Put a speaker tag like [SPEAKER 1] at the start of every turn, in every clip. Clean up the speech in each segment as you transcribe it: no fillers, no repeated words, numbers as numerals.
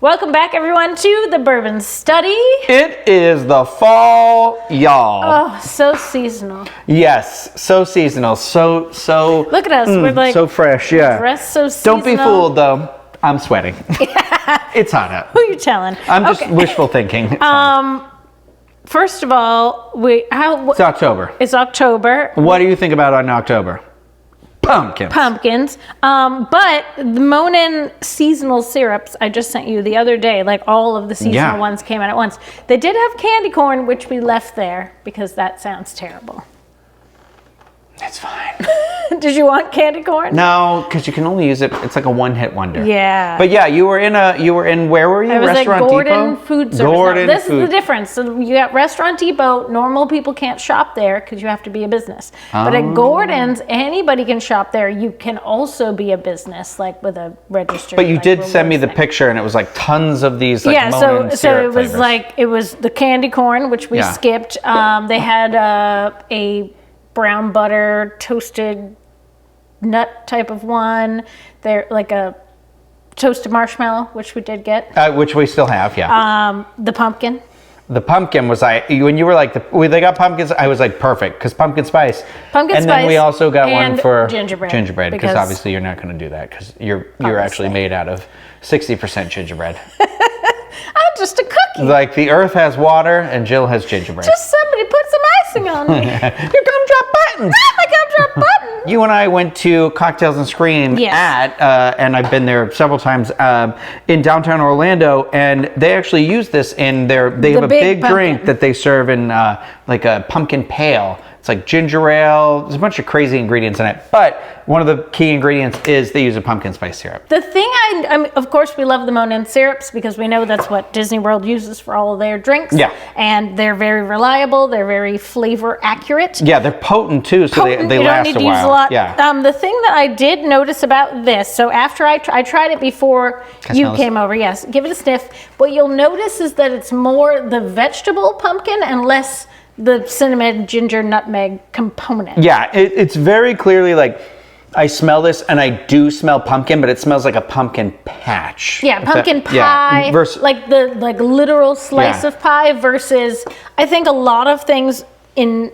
[SPEAKER 1] Welcome back, everyone, to the Bourbon Study.
[SPEAKER 2] It is the fall, y'all.
[SPEAKER 1] Oh, so seasonal.
[SPEAKER 2] Yes, so seasonal. So.
[SPEAKER 1] Look at us. We're like
[SPEAKER 2] so fresh. Yeah.
[SPEAKER 1] dressed so seasonal.
[SPEAKER 2] Don't be fooled, though. I'm sweating. It's hot out.
[SPEAKER 1] Who are you telling?
[SPEAKER 2] I'm just wishful thinking.
[SPEAKER 1] First of all,
[SPEAKER 2] it's October.
[SPEAKER 1] It's October.
[SPEAKER 2] What do you think about on October? Pumpkins.
[SPEAKER 1] But the Monin seasonal syrups I just sent you the other day, like all of the seasonal ones came out at once. They did have candy corn, which we left there because that sounds terrible.
[SPEAKER 2] It's fine.
[SPEAKER 1] Did you want candy corn?
[SPEAKER 2] No, because you can only use it. It's like a one-hit wonder.
[SPEAKER 1] Yeah.
[SPEAKER 2] But yeah, you were in where were you?
[SPEAKER 1] It was
[SPEAKER 2] Restaurant
[SPEAKER 1] like Gordon
[SPEAKER 2] Depot?
[SPEAKER 1] Food Service.
[SPEAKER 2] Gordon
[SPEAKER 1] This
[SPEAKER 2] Food.
[SPEAKER 1] is the difference. So you got Restaurant Depot. Normal people can't shop there because you have to be a business. But at Gordon's, anybody can shop there. You can also be a business, like with a registered.
[SPEAKER 2] But you did send me the picture, and it was like tons of these. Like,
[SPEAKER 1] so
[SPEAKER 2] Monin
[SPEAKER 1] it
[SPEAKER 2] syrup
[SPEAKER 1] was
[SPEAKER 2] flavors.
[SPEAKER 1] like it was the candy corn, which we skipped. They had a brown butter toasted nut type of one. They're like a toasted marshmallow, which we did get.
[SPEAKER 2] Which we still have, yeah.
[SPEAKER 1] The pumpkin.
[SPEAKER 2] The pumpkin was when you were like, they got pumpkins, I was like, perfect, because pumpkin spice.
[SPEAKER 1] Pumpkin
[SPEAKER 2] and
[SPEAKER 1] spice.
[SPEAKER 2] And then we also got one for
[SPEAKER 1] gingerbread.
[SPEAKER 2] because obviously you're not going to do that, because you're actually made out of 60% gingerbread.
[SPEAKER 1] I'm just a cookie.
[SPEAKER 2] Like the earth has water and Jill has gingerbread.
[SPEAKER 1] Just somebody put some icing on me.
[SPEAKER 2] Your gumdrop buttons.
[SPEAKER 1] My gumdrop button.
[SPEAKER 2] You and I went to Cocktails and Scream and I've been there several times, in downtown Orlando, and they actually use this in they have a big drink that they serve in like a pumpkin pale. It's like ginger ale. There's a bunch of crazy ingredients in it, but one of the key ingredients is they use a pumpkin spice syrup.
[SPEAKER 1] The thing of course, we love the Monin syrups because we know that's what Disney World uses for all of their drinks.
[SPEAKER 2] Yeah.
[SPEAKER 1] And they're very reliable. They're very flavor accurate.
[SPEAKER 2] Yeah, they're potent too, so they
[SPEAKER 1] you
[SPEAKER 2] last
[SPEAKER 1] don't need
[SPEAKER 2] a
[SPEAKER 1] to
[SPEAKER 2] while.
[SPEAKER 1] use a lot.
[SPEAKER 2] Yeah.
[SPEAKER 1] The thing that I did notice about this, so after I tried it before you came over, yes, give it a sniff. What you'll notice is that it's more the vegetable pumpkin and less the cinnamon, ginger, nutmeg component.
[SPEAKER 2] Yeah, it's very clearly like, I smell this and I do smell pumpkin, but it smells like a pumpkin patch.
[SPEAKER 1] Yeah, pumpkin pie, like the literal slice of pie versus, I think a lot of things in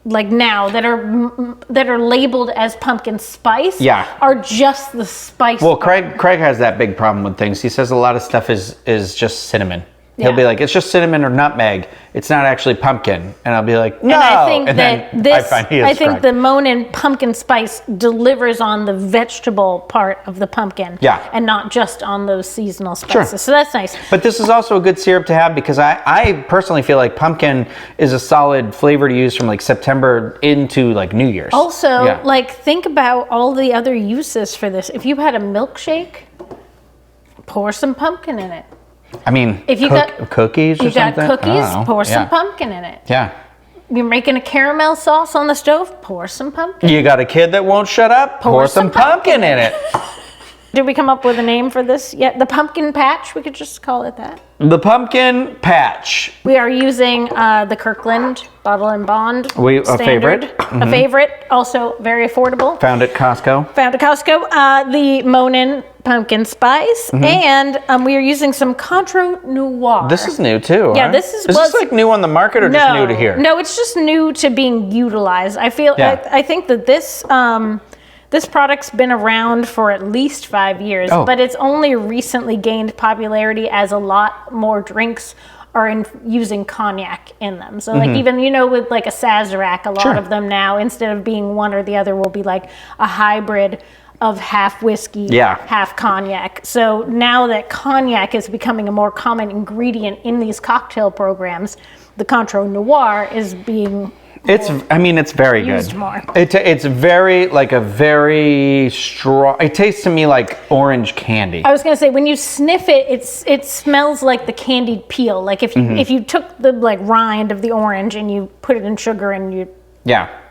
[SPEAKER 1] like now that are labeled as pumpkin spice are just the spice.
[SPEAKER 2] Well, Craig has that big problem with things. He says a lot of stuff is just cinnamon. He'll be like, it's just cinnamon or nutmeg. It's not actually pumpkin. And I'll be like, no.
[SPEAKER 1] And I think
[SPEAKER 2] I think
[SPEAKER 1] the Monin pumpkin spice delivers on the vegetable part of the pumpkin.
[SPEAKER 2] Yeah.
[SPEAKER 1] And not just on those seasonal spices. Sure. So that's nice.
[SPEAKER 2] But this is also a good syrup to have because I personally feel like pumpkin is a solid flavor to use from like September into like New Year's.
[SPEAKER 1] Also, like think about all the other uses for this. If you had a milkshake, pour some pumpkin in it.
[SPEAKER 2] I mean,
[SPEAKER 1] if you got
[SPEAKER 2] cookies or something?
[SPEAKER 1] You got cookies, pour some pumpkin in it.
[SPEAKER 2] Yeah.
[SPEAKER 1] You're making a caramel sauce on the stove, pour some pumpkin.
[SPEAKER 2] You got a kid that won't shut up, pour some pumpkin in it.
[SPEAKER 1] Did we come up with a name for this yet? The pumpkin patch, we could just call it that.
[SPEAKER 2] The pumpkin patch.
[SPEAKER 1] We are using the Kirkland Bottle and Bond.
[SPEAKER 2] A favorite.
[SPEAKER 1] A favorite, also very affordable.
[SPEAKER 2] Found at Costco.
[SPEAKER 1] The Monin pumpkin spice, and we are using some Contro Noir.
[SPEAKER 2] This is new too.
[SPEAKER 1] Yeah,
[SPEAKER 2] right?
[SPEAKER 1] this is
[SPEAKER 2] like new on the market or just new to here?
[SPEAKER 1] No, it's just new to being utilized. I feel I think that this product's been around for at least 5 years, but it's only recently gained popularity as a lot more drinks are using cognac in them. So like even, with like a Sazerac, a lot of them now, instead of being one or the other, will be like a hybrid of half whiskey, half cognac. So now that cognac is becoming a more common ingredient in these cocktail programs, the Contro Noir is being
[SPEAKER 2] it's very good.
[SPEAKER 1] Used more.
[SPEAKER 2] It's very strong. It tastes to me like orange candy.
[SPEAKER 1] I was gonna say when you sniff it, it smells like the candied peel. Like if you took the like rind of the orange and you put it in sugar and you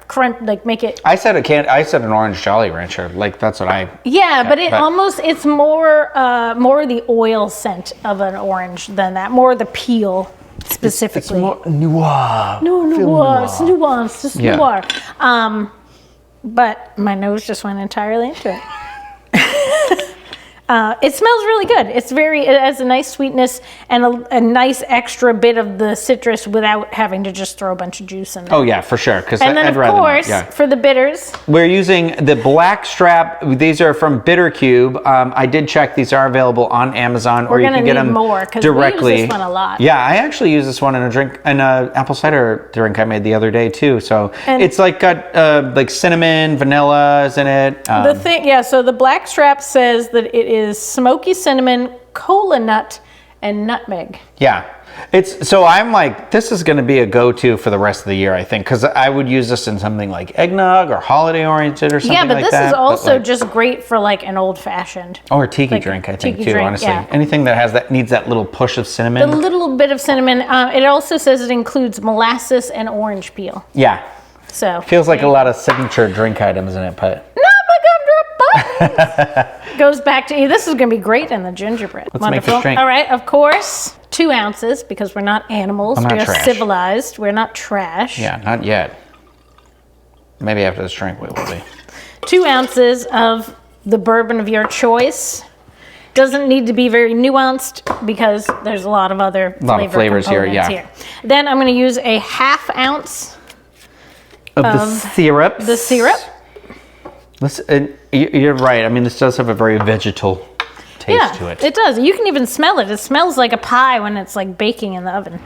[SPEAKER 1] crunch, like make it.
[SPEAKER 2] I said an orange Jolly Rancher. Like that's what I.
[SPEAKER 1] Yeah, but it's more the oil scent of an orange than that. More the peel. Specifically,
[SPEAKER 2] it's more noir.
[SPEAKER 1] It's nuanced. It's noir. But my nose just went entirely into it. It smells really good. It has a nice sweetness and a nice extra bit of the citrus without having to just throw a bunch of juice in there.
[SPEAKER 2] Oh yeah, for sure.
[SPEAKER 1] And then of course, for the bitters,
[SPEAKER 2] we're using the Black Strap. These are from Bitter Cube. I did check; these are available on Amazon, or you can get them
[SPEAKER 1] more because
[SPEAKER 2] directly.
[SPEAKER 1] We use this one a lot.
[SPEAKER 2] Yeah, I actually use this one in an apple cider drink I made the other day too. So it's like got like cinnamon, vanillas in it.
[SPEAKER 1] So the Black Strap says that it is smoky cinnamon, cola nut, and nutmeg.
[SPEAKER 2] Yeah. So I'm like, this is going to be a go-to for the rest of the year, I think, because I would use this in something like eggnog or holiday-oriented or something like that.
[SPEAKER 1] Yeah, but this is also just great for like an old-fashioned.
[SPEAKER 2] Or a tiki drink, I think, too, honestly. Yeah. Anything that needs that little push of cinnamon.
[SPEAKER 1] The little bit of cinnamon. It also says it includes molasses and orange peel.
[SPEAKER 2] Yeah.
[SPEAKER 1] So.
[SPEAKER 2] Feels like a lot of signature drink items in it, but.
[SPEAKER 1] Goes back to this is going to be great in the gingerbread.
[SPEAKER 2] Let's make this drink.
[SPEAKER 1] All right, of course, 2 ounces because we're not animals. We're civilized. We're not trash.
[SPEAKER 2] Yeah, not yet. Maybe after this drink we will be.
[SPEAKER 1] 2 ounces of the bourbon of your choice. Doesn't need to be very nuanced because there's a lot of other
[SPEAKER 2] flavors here. Yeah.
[SPEAKER 1] Then I'm going to use a 1/2 ounce
[SPEAKER 2] of the syrup.
[SPEAKER 1] The syrup.
[SPEAKER 2] You're right. I mean, this does have a very vegetal taste to it.
[SPEAKER 1] It does. You can even smell it. It smells like a pie when it's like baking in the oven.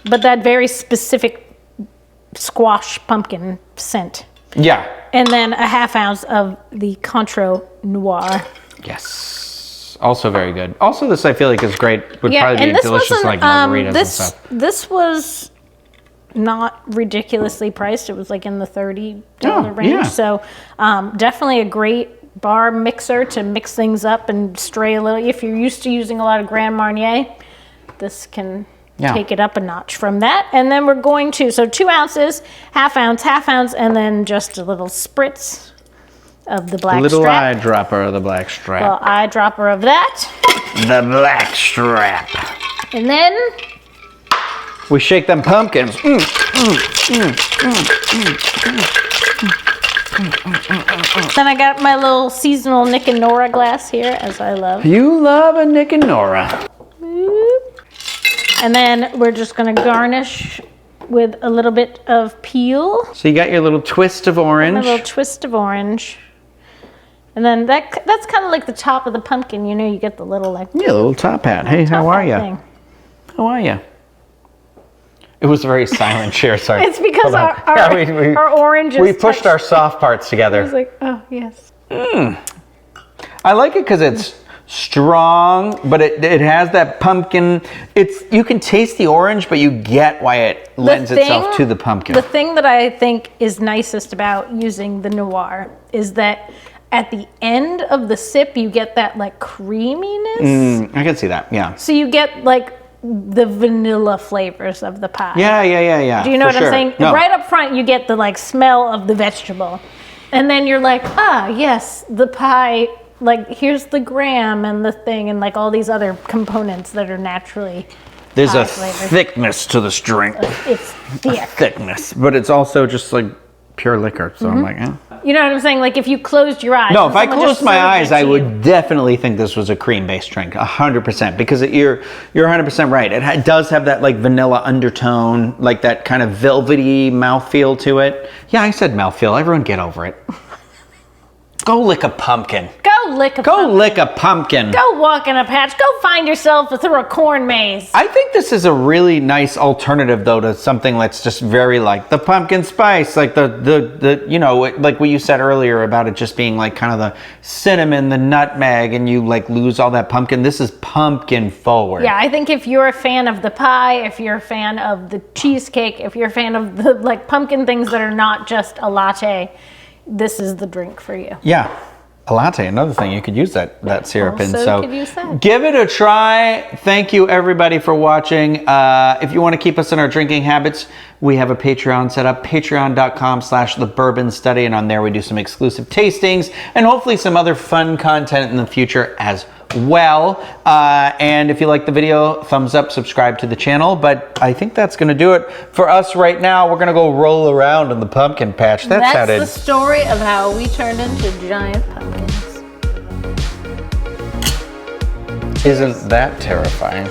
[SPEAKER 1] But that very specific squash pumpkin scent.
[SPEAKER 2] Yeah.
[SPEAKER 1] And then a 1/2 ounce of the Cointreau Noir.
[SPEAKER 2] Yes. Also very good. Also, this I feel like is great. Would probably be delicious like margaritas and stuff.
[SPEAKER 1] This was not ridiculously priced. It was like in the $30 range.
[SPEAKER 2] Yeah.
[SPEAKER 1] So definitely a great bar mixer to mix things up and stray a little. If you're used to using a lot of Grand Marnier, this can take it up a notch from that. And then we're going to, 2 ounces, 1/2 ounce, and then just a little spritz of the Black Strap.
[SPEAKER 2] A little eyedropper of the Black Strap.
[SPEAKER 1] Well, eyedropper of that.
[SPEAKER 2] The Black Strap.
[SPEAKER 1] And then
[SPEAKER 2] we shake them pumpkins.
[SPEAKER 1] Then I got my little seasonal Nick and Nora glass here, as I love.
[SPEAKER 2] You love a Nick and Nora.
[SPEAKER 1] And then we're just going to garnish with a little bit of peel.
[SPEAKER 2] So you got your little twist of orange.
[SPEAKER 1] A little twist of orange. And then that's kind of like the top of the pumpkin. You know, you get the little like...
[SPEAKER 2] Yeah, little top hat. Hey, how are you? How are you? It was a very silent cheer, sorry.
[SPEAKER 1] It's because our orange is...
[SPEAKER 2] We pushed our soft parts together.
[SPEAKER 1] I was like, oh, yes.
[SPEAKER 2] I like it because it's strong, but it has that pumpkin. You can taste the orange, but you get why it lends itself to the pumpkin.
[SPEAKER 1] The thing that I think is nicest about using the Noir is that at the end of the sip, you get that like creaminess.
[SPEAKER 2] I can see that, yeah.
[SPEAKER 1] So you get like the vanilla flavors of the pie.
[SPEAKER 2] Yeah.
[SPEAKER 1] Do you know what I'm saying? No. Right up front, you get the like smell of the vegetable. And then you're like, yes, the pie, like here's the graham and the thing and like all these other components that are naturally
[SPEAKER 2] There's a
[SPEAKER 1] flavored.
[SPEAKER 2] thickness to this drink.
[SPEAKER 1] It's thick.
[SPEAKER 2] A thickness, but it's also just like pure liquor. So I'm like,
[SPEAKER 1] You know what I'm saying? Like if you closed your eyes.
[SPEAKER 2] No, if I closed my eyes, I would definitely think this was a cream-based drink, 100%, because you're 100% right. It does have that like vanilla undertone, like that kind of velvety mouthfeel to it. Yeah, I said mouthfeel. Everyone get over it. Go lick a pumpkin.
[SPEAKER 1] Go lick a pumpkin.
[SPEAKER 2] Go
[SPEAKER 1] walk in a patch. Go find yourself through a corn maze.
[SPEAKER 2] I think this is a really nice alternative, though, to something that's just very like the pumpkin spice, like the you know, like what you said earlier about it just being like kind of the cinnamon, the nutmeg, and you like lose all that pumpkin. This is pumpkin forward.
[SPEAKER 1] Yeah, I think if you're a fan of the pie, if you're a fan of the cheesecake, if you're a fan of the like pumpkin things that are not just a latte, this is the drink for you.
[SPEAKER 2] Yeah. A latte, another thing you could use that syrup in. So
[SPEAKER 1] could use that.
[SPEAKER 2] Give it a try. Thank you everybody for watching. If you want to keep us in our drinking habits, we have a Patreon set up, patreon.com/thebourbonstudy, and on there we do some exclusive tastings and hopefully some other fun content in the future as well. And if you like the video, thumbs up, subscribe to the channel. But I think that's going to do it for us right now. We're going to go roll around in the pumpkin patch. That's
[SPEAKER 1] the story of how we turned into giant pumpkins.
[SPEAKER 2] Isn't that terrifying?